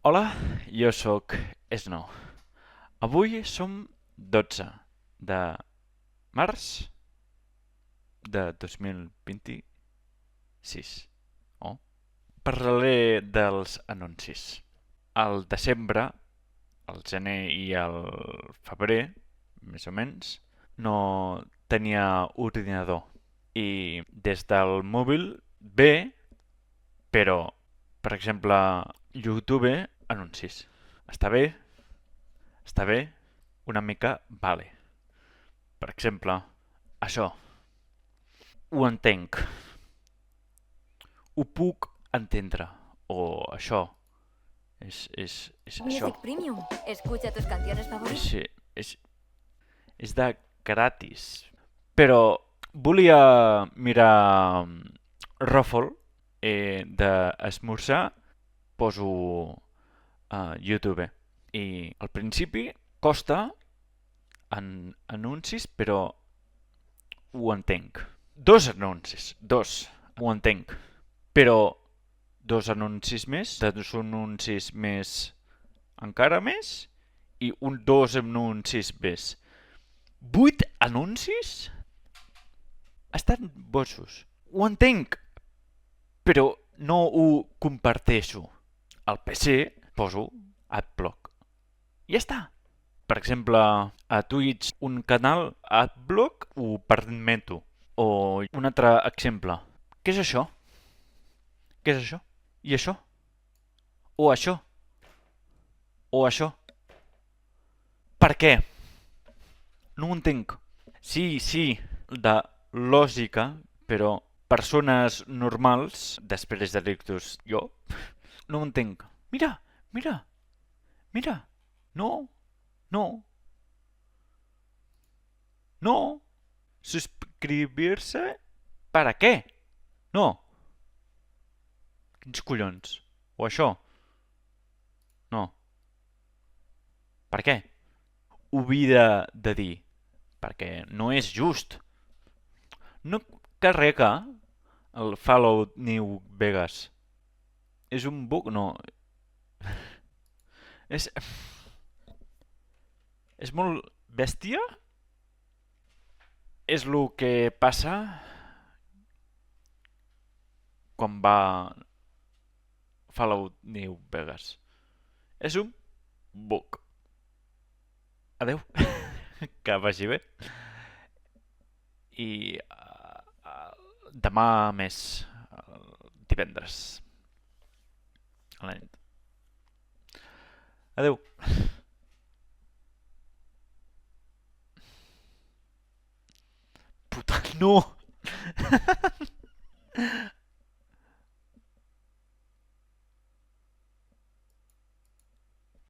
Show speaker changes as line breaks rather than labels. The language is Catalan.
Hola, jo sóc Snow. Avui som 12 de març de 2026. Oh. Parlaré dels anuncis. Al desembre, al gener i al febrer, més o menys, no tenia ordinador. I des del mòbil bé, però, per exemple, YouTube, anuncis. Està bé, està bé, una mica vale. Per exemple, això. Ho entenc. Ho puc entendre. O això. És això.
Music Premium. Escucha tus canciones favoritas.
És, és, és de gratis. Però volia mirar Ruffle d'esmorzar. Poso a YouTube. I al principi costa en anuncis, però ho entenc. Dos anuncis, dos, ho entenc. Però dos anuncis més, dos anuncis més encara més i dos anuncis més. 8 anuncis? Estan bojos. Ho entenc, però no ho comparteixo. Al PC poso Adblock. I ja està. Per exemple, a Twitch un canal Adblock ho permeto. O un altre exemple. Què és això? Què és això? I això? O això? O això? Per què? No ho entenc. Sí, de lògica, però persones normals, després de l'ictus jo, no ho entenc. Mira, mira, mira. No, no, no. Suscribir-se? Per a què? No. Quins collons? O això? No. Per què? Ho havia de dir. Perquè no és just. No carrega el Fallout New Vegas. És un bug? No. És... És molt bèstia? És el que passa quan va Fallout New Vegas. És un bug. Adeu. Que vagi bé. I demà més, divendres a la nit. Adeu. Puta, no!